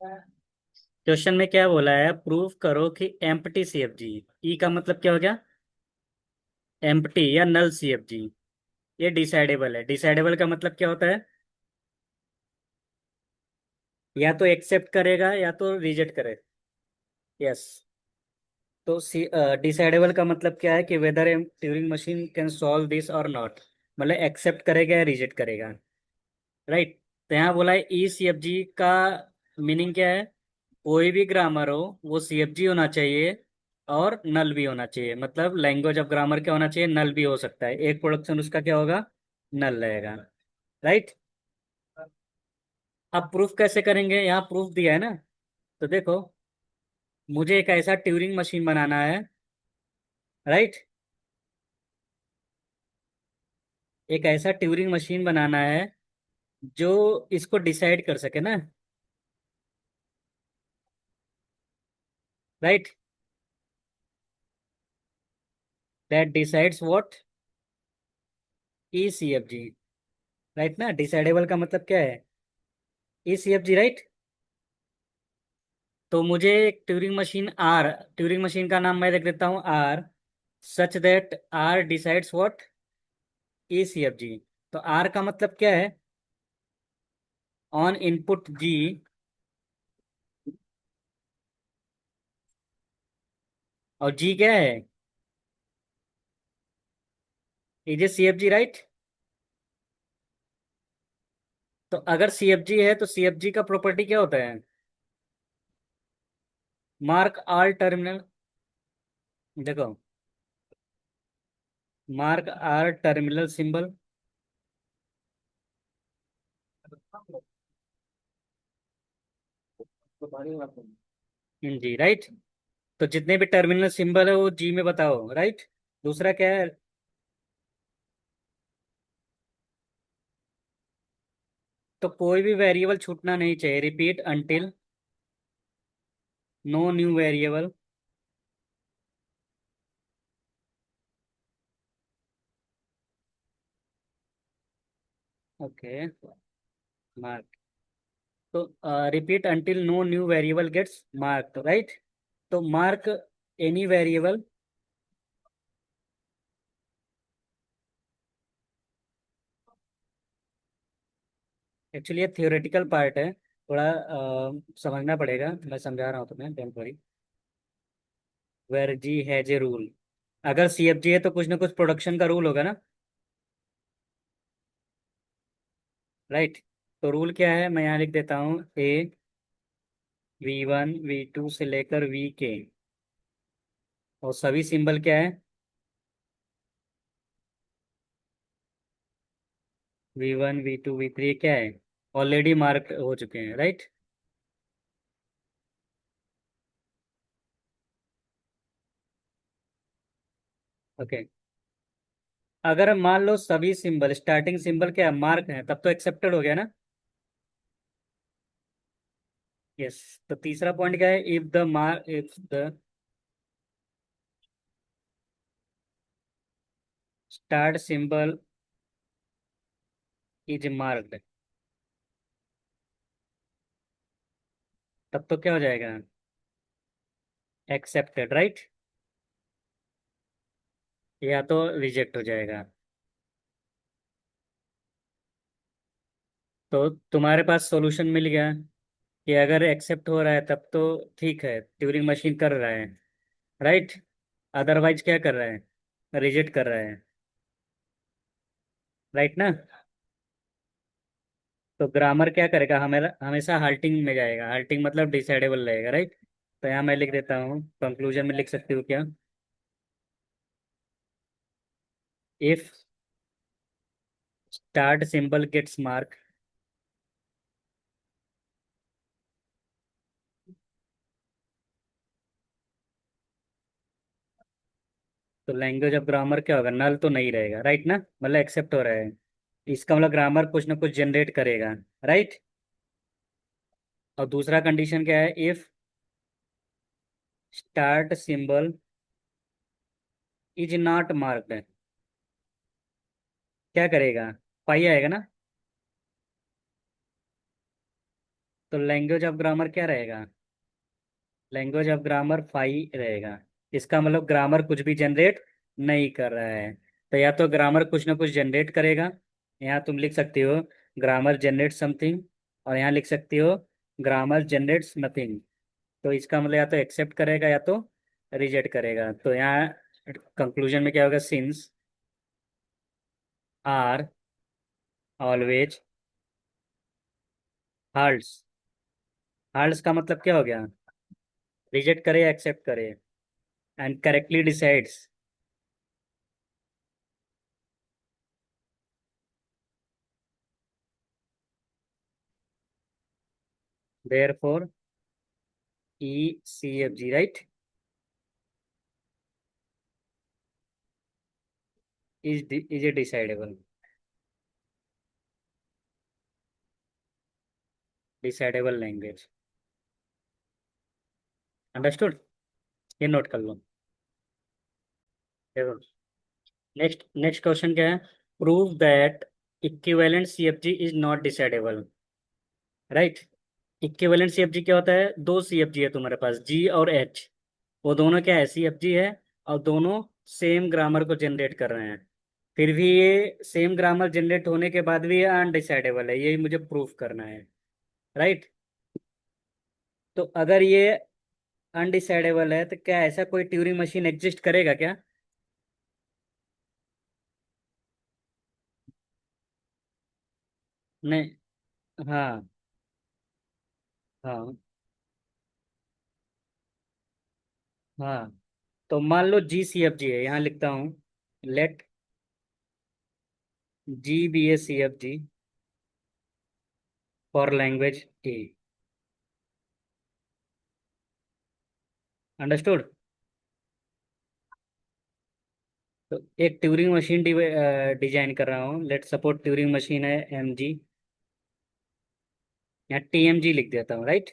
Question में क्या बोला है? प्रूव करो कि एम्प्टी सीएफजी। ई का मतलब क्या हो गया? एम्प्टी या नल सीएफजी। ये डिसाइडेबल है। डिसाइडेबल का मतलब क्या होता है? या तो एक्सेप्ट करेगा या तो रिजेक्ट करे। यस। तो डिसाइडेबल का मतलब क्या है कि whether a Turing machine can solve this और नॉट। मतलब एक्सेप्ट करेगा या रिजेक्ट करेगा। राइट। तो यहाँ बोला है ई सीएफजी का मीनिंग क्या है? कोई भी ग्रामर हो वो सीएफजी होना चाहिए और नल भी होना चाहिए। मतलब लैंग्वेज ऑफ ग्रामर क्या होना चाहिए? नल भी हो सकता है। एक प्रोडक्शन उसका क्या होगा? नल रहेगा। राइट। अब प्रूफ कैसे करेंगे? यहाँ प्रूफ दिया है ना। तो देखो, मुझे एक ऐसा ट्यूरिंग मशीन बनाना है। राइट। एक ऐसा ट्यूरिंग मशीन बनाना है जो इसको डिसाइड कर सके ना। Right. That decides what? E C F G. Right ना। डिसाइडेबल का मतलब क्या है? E C F G. Right. तो मुझे एक Turing machine R, Turing machine का नाम मैं लिख देता हूँ R, such that R decides what? E C F G. तो आर का मतलब क्या है? On input G. और जी क्या है? Is a C F G. Right. तो अगर सी एफ जी है तो सी एफ जी का प्रॉपर्टी क्या होता है? Mark R terminal. देखो, मार्क आर टर्मिनल सिंबल। जी। राइट। तो जितने भी टर्मिनल सिंबल है वो जी में बताओ। राइट। दूसरा क्या है? तो कोई भी वेरिएबल छूटना नहीं चाहिए। Repeat until no new variable. Okay. Mark. तो repeat until no new variable gets marked. Right. तो मार्क एनी वेरिएबल। एक्चुअली ये थियोरेटिकल पार्ट है, थोड़ा समझना पड़ेगा। मैं समझा रहा हूँ तुम्हें, don't worry. Where G has a rule. अगर सी एफ जी है तो कुछ ना कुछ प्रोडक्शन का रूल होगा ना। राइट। तो रूल क्या है? मैं यहाँ लिख देता हूँ ए V1 V2 से लेकर वी के। और सभी सिंबल क्या है? V1 V2 V3 क्या है? ऑलरेडी मार्क हो चुके हैं। राइट। ओके। अगर मान लो सभी सिंबल स्टार्टिंग सिंबल क्या मार्क है, तब तो एक्सेप्टेड हो गया ना। यस। तो तीसरा पॉइंट क्या है? If the start symbol is marked, तब तो क्या हो जाएगा? एक्सेप्टेड। राइट। या तो रिजेक्ट हो जाएगा। तो तुम्हारे पास सॉल्यूशन मिल गया कि अगर एक्सेप्ट हो रहा है तब तो ठीक है, ट्यूरिंग मशीन कर रहा है। राइट। अदरवाइज क्या कर रहा है? रिजेक्ट कर रहा है। राइट ना। तो ग्रामर क्या करेगा? हमें हमेशा हाल्टिंग में जाएगा। हाल्टिंग मतलब डिसाइडेबल रहेगा। राइट। तो यहाँ मैं लिख देता हूँ, कंक्लूजन में लिख सकती हूँ क्या? If start symbol gets mark, तो लैंग्वेज ऑफ ग्रामर क्या होगा? नल तो नहीं रहेगा। राइट ना। मतलब एक्सेप्ट हो रहा है। इसका मतलब ग्रामर कुछ ना कुछ जनरेट करेगा। राइट। और दूसरा कंडीशन क्या है? If start symbol is not marked, क्या करेगा? पाई आएगा ना। तो लैंग्वेज ऑफ ग्रामर क्या रहेगा? लैंग्वेज ऑफ ग्रामर फाई रहेगा। इसका मतलब ग्रामर कुछ भी जनरेट नहीं कर रहा है। तो या तो ग्रामर कुछ ना कुछ जनरेट करेगा, यहाँ तुम लिख सकती हो ग्रामर जनरेट समथिंग, और यहाँ लिख सकती हो ग्रामर जनरेट्स नथिंग। तो इसका मतलब या तो एक्सेप्ट करेगा या तो रिजेक्ट करेगा। तो यहाँ कंक्लूजन में क्या होगा? Since are always halts. Halts का मतलब क्या हो गया? रिजेक्ट करे या एक्सेप्ट करे। And correctly decides. Therefore E C F G, right, is a decidable. Decidable language. Understood? ये नोट कर लो। देखो, नेक्स्ट नेक्स्ट क्वेश्चन क्या है? Prove that equivalent CFG is not decidable. Right. Equivalent CFG क्या होता है? दो सीएफजी है तुम्हारे पास, जी और एच। वो दोनों क्या है? सीएफजी है, और दोनों सेम ग्रामर को जनरेट कर रहे हैं। फिर भी ये सेम ग्रामर जनरेट होने के बाद भी ये अनडिसाइडेबल है, यही मुझे प्रूफ करना है। राइट। तो अगर ये अनडिसाइडेबल है तो क्या ऐसा कोई ट्यूरिंग मशीन एग्जिस्ट करेगा क्या? नहीं। हाँ। हाँ। हाँ। तो मान लो जी सी एफ जी है, यहाँ लिखता हूँ, let G be a C F G for language A. Understood? तो एक ट्यूरिंग मशीन डिजाइन कर रहा हूँ, लेट सपोर्ट ट्यूरिंग मशीन है एम जी, यहाँ टी एम जी लिख देता हूँ, right.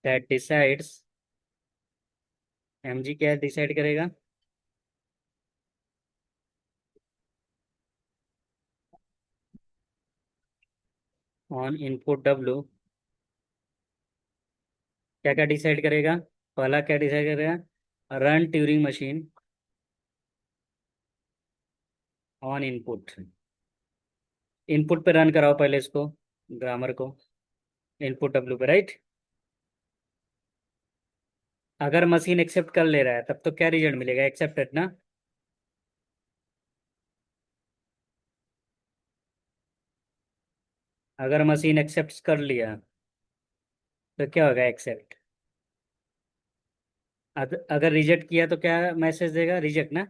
That decides, M G क्या डिसाइड करेगा? ऑन इनपुट डब्ल्यू क्या क्या डिसाइड करेगा? पहला क्या डिसाइड करेगा? Run Turing machine on input. Input पे रन कराओ पहले इसको, ग्रामर को, इनपुट डब्ल्यू पे, राइट। अगर मशीन एक्सेप्ट कर ले रहा है तब तो क्या रिजल्ट मिलेगा? एक्सेप्टेड ना। अगर मशीन एक्सेप्ट कर लिया तो क्या होगा? एक्सेप्ट। अगर रिजेक्ट किया तो क्या मैसेज देगा? रिजेक्ट ना।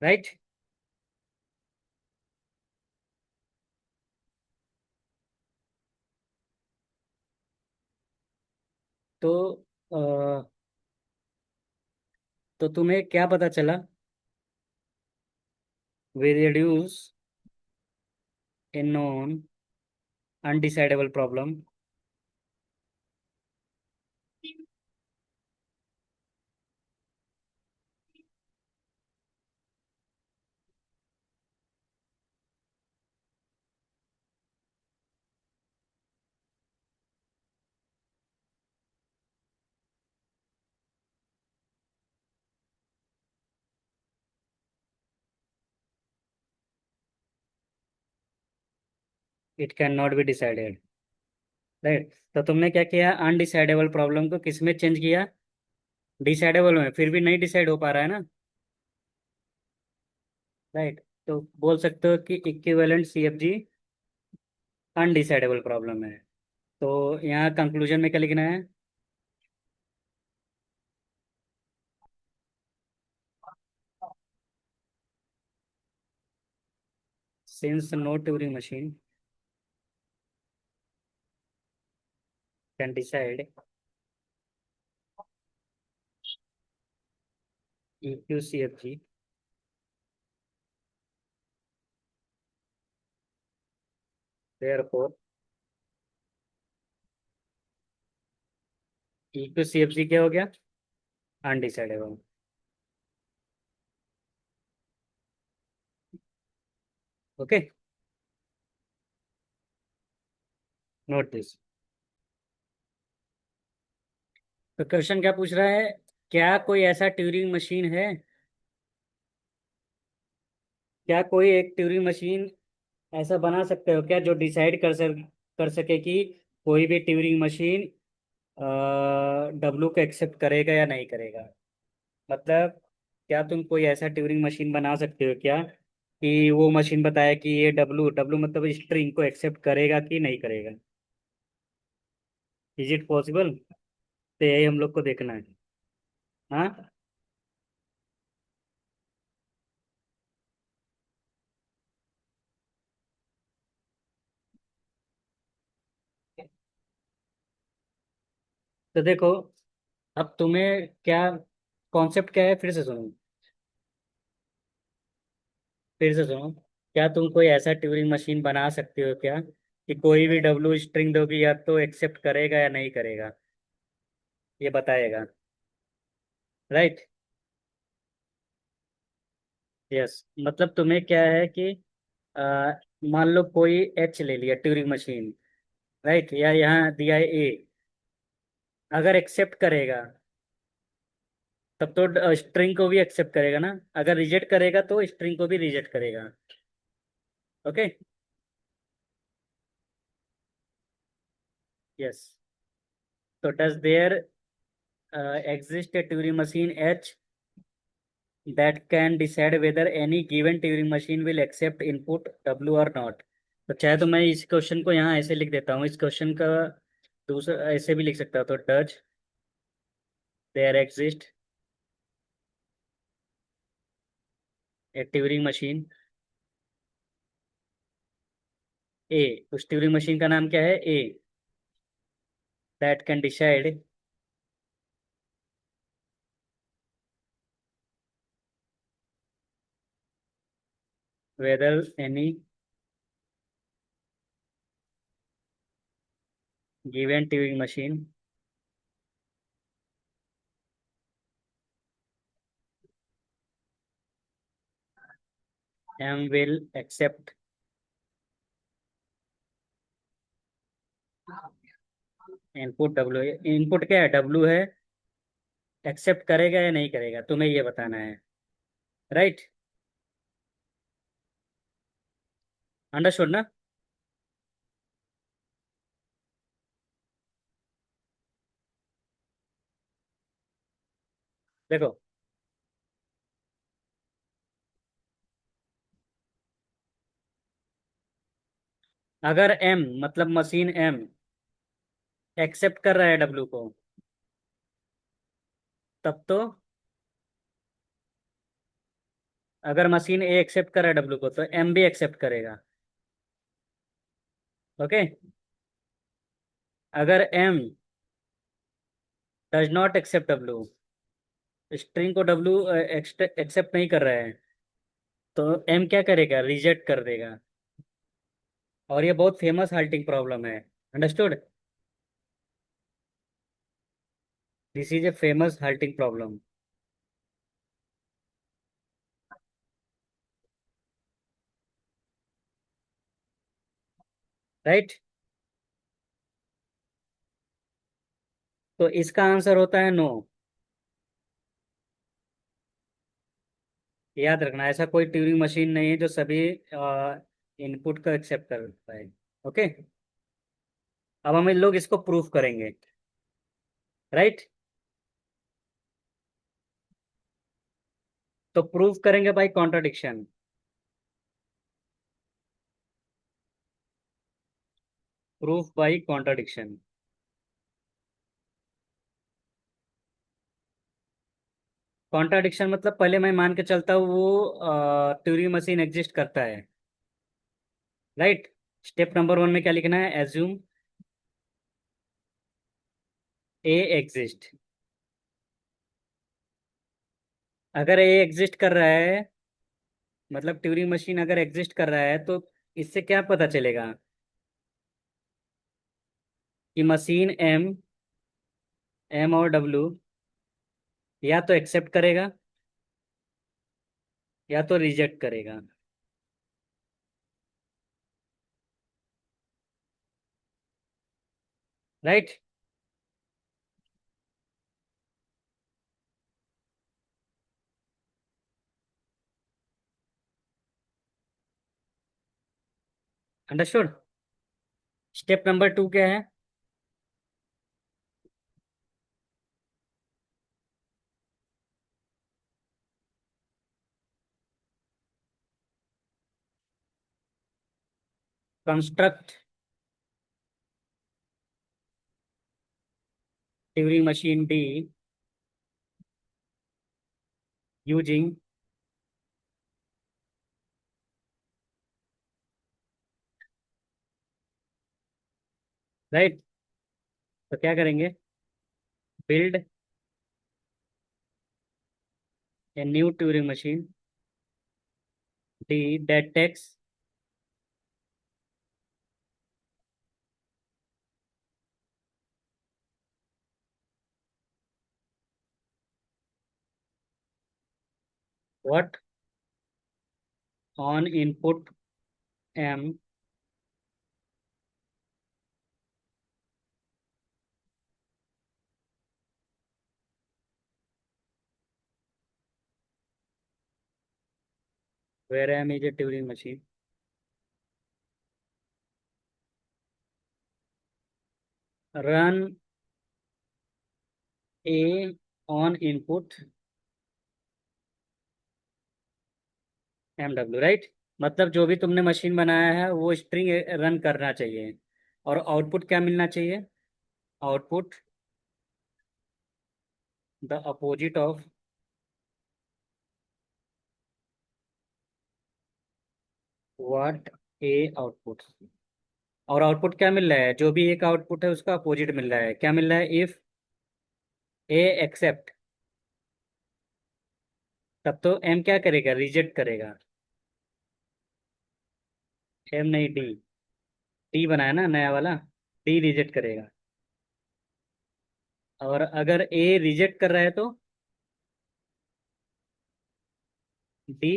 राइट। तो अ, तो तुम्हें क्या पता चला? We reduce a non undecidable problem. It can not be decided. Right. तो तुमने क्या किया? अनडिसाइडेबल प्रॉब्लम को किस में चेंज किया? डिसाइडेबल में। फिर भी नहीं डिसाइड हो पा रहा है ना। राइट। तो बोल सकते हो कि इक्विवेलेंट सीएफजी अनडिसाइडेबल प्रॉब्लम है। तो यहाँ कंक्लूजन में क्या लिखना है? Since no Turing machine can decide EQCFG therefore E two C F G क्या हो गया? अनडिसाइडेबल। Okay, note this. तो क्वेश्चन क्या पूछ रहा है? क्या कोई ऐसा ट्यूरिंग मशीन है, क्या कोई एक ट्यूरिंग मशीन ऐसा बना सकते हो क्या जो डिसाइड कर सके कि कोई भी ट्यूरिंग मशीन डब्लू को एक्सेप्ट करेगा या नहीं करेगा? मतलब क्या तुम कोई ऐसा ट्यूरिंग मशीन बना सकते हो क्या कि वो मशीन बताए कि ये डब्लू डब्लू मतलब स्ट्रिंग को एक्सेप्ट करेगा कि नहीं करेगा? Is it possible? तो यही हम लोग को देखना है। हाँ, तो देखो, अब तुम्हें क्या कॉन्सेप्ट क्या है, फिर से सुनो। फिर से सुनो। क्या तुम कोई ऐसा ट्यूरिंग मशीन बना सकते हो क्या कि कोई भी डब्लू स्ट्रिंग दोगे या तो एक्सेप्ट करेगा या नहीं करेगा, ये बताएगा? राइट। यस, मतलब तुम्हें क्या है कि अ, मान लो कोई एच ले लिया ट्यूरिंग मशीन, राइट, या यहाँ दिया है ए। अगर एक्सेप्ट करेगा तब तो स्ट्रिंग को भी एक्सेप्ट करेगा ना, अगर रिजेक्ट करेगा तो स्ट्रिंग को भी रिजेक्ट करेगा। ओके। यस। तो does there exist a Turing machine H that can decide whether any given Turing machine will accept input W or not? तो चाहे तो मैं इस क्वेश्चन को यहाँ ऐसे लिख देता हूँ, इस क्वेश्चन का दूसरा ऐसे भी लिख सकता हूँ। तो does there exist a Turing machine A, उस ट्यूरिंग मशीन का नाम क्या है? A. That can decide whether any given Turing machine M will accept input W। Input क्या है? W है। एक्सेप्ट करेगा या नहीं करेगा तुम्हें ये बताना है। राइट। अंडरस्टूड ना? देखो, अगर M मतलब मशीन M एक्सेप्ट कर रहा है W को, तब तो अगर मशीन ए एक्सेप्ट कर रहा है W को तो M भी एक्सेप्ट करेगा। ओके। अगर M does not accept W, string को W एक्सेप्ट नहीं कर रहा है, तो M क्या करेगा? रिजेक्ट कर देगा। और ये बहुत फेमस हाल्टिंग प्रॉब्लम है। Understood? This is a famous halting problem. Right. तो इसका आंसर होता है नो। याद रखना, ऐसा कोई ट्यूरिंग मशीन नहीं है जो सभी इनपुट को एक्सेप्ट कर पाए। ओके। अब हम इन लोग इसको प्रूफ करेंगे। राइट। तो प्रूफ करेंगे by contradiction. Proof by contradiction. Contradiction मतलब पहले मैं मान के चलता हूँ वो ट्यूरिंग मशीन एग्जिस्ट करता है। राइट। स्टेप नंबर वन में क्या लिखना है? एज्यूम ए एग्जिस्ट। अगर ए एग्जिस्ट कर रहा है, मतलब ट्यूरिंग मशीन अगर एग्जिस्ट कर रहा है, तो इससे क्या पता चलेगा कि मशीन एम, एम और डब्ल्यू या तो एक्सेप्ट करेगा या तो रिजेक्ट करेगा। राइट। अंडरस्टूड। स्टेप नंबर 2 क्या है? Construct Turing machine D using, right. तो क्या करेंगे? Build a new Turing machine D that takes what on input M where M is a Turing machine run a on input M W, right. मतलब जो भी तुमने machine बनाया है वो स्ट्रिंग रन करना चाहिए। और आउटपुट क्या मिलना चाहिए? Output the opposite of what A output. और आउटपुट क्या मिल रहा है? जो भी एक आउटपुट है उसका अपोजिट मिल रहा है। क्या मिल रहा है? इफ ए एक्सेप्ट, तब तो एम क्या करेगा? रिजेक्ट करेगा। एम नहीं, डी। डी बनाया ना नया वाला, डी रिजेक्ट करेगा। और अगर ए रिजेक्ट कर रहा है तो डी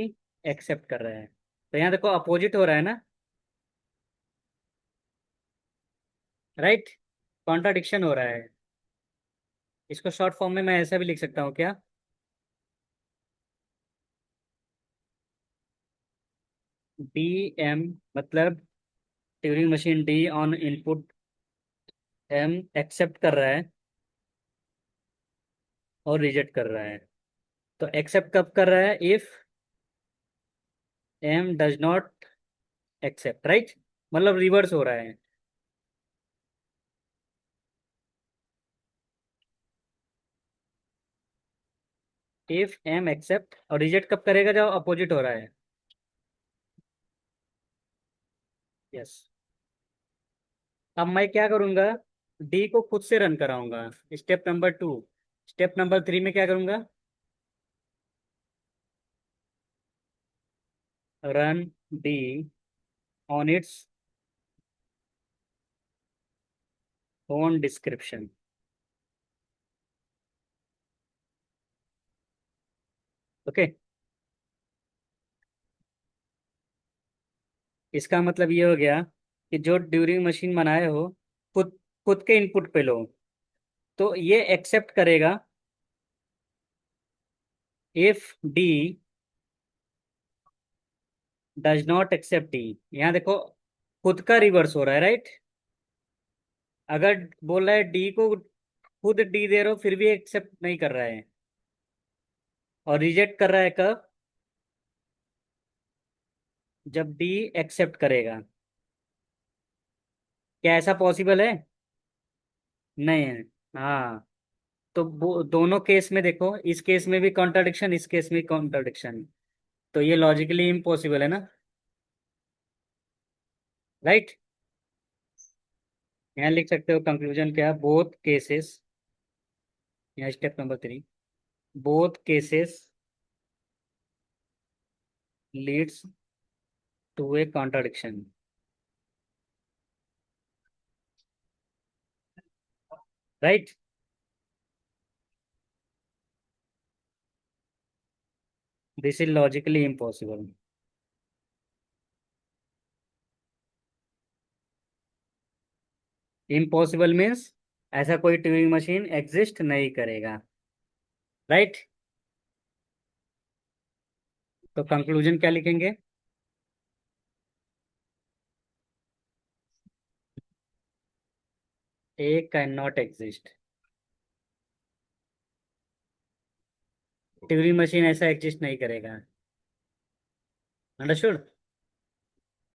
एक्सेप्ट कर रहा है। तो यहाँ देखो अपोजिट हो रहा है ना, राइट। कॉन्ट्राडिक्शन हो रहा है। इसको शॉर्ट फॉर्म में मैं ऐसा भी लिख सकता हूँ क्या? डी एम मतलब Turing machine D on input M accept कर रहा है और रिजेक्ट कर रहा है। तो एक्सेप्ट कब कर रहा है? If M does not accept, right. मतलब रिवर्स हो रहा है। इफ एम एक्सेप्ट, और रिजेक्ट कब करेगा? जब अपोजिट हो रहा है। यस। अब मैं क्या करूंगा? डी को खुद से रन कराऊंगा। Step number 2। स्टेप नंबर 3 में क्या करूंगा? Run D on its own description. Okay. इसका मतलब ये हो गया कि जो ड्यूरिंग मशीन बनाए हो, खुद खुद के इनपुट पे लो, तो ये एक्सेप्ट करेगा if D does not accept D. यहाँ देखो खुद का रिवर्स हो रहा है, राइट। अगर बोल रहा है डी को, खुद डी दे रहे हो फिर भी एक्सेप्ट नहीं कर रहा है, और रिजेक्ट कर रहा है कब? जब डी एक्सेप्ट करेगा। क्या ऐसा पॉसिबल है? नहीं है। हाँ। तो दोनों केस में देखो, इस केस में भी कॉन्ट्राडिक्शन, इस केस में कॉन्ट्राडिक्शन। तो ये लॉजिकली इम्पॉसिबल है ना, राइट। यहाँ लिख सकते हो कंक्लूजन क्या है? बोथ केसेस, यहाँ step number 3, both cases leads to a contradiction. Right. This is logically impossible. Impossible means ऐसा कोई ट्यूरिंग मशीन एग्जिस्ट नहीं करेगा। राइट। तो कंक्लूजन क्या लिखेंगे? A can not exist. Turing machine ऐसा एग्जिस्ट नहीं करेगा। अंडरस्टूड।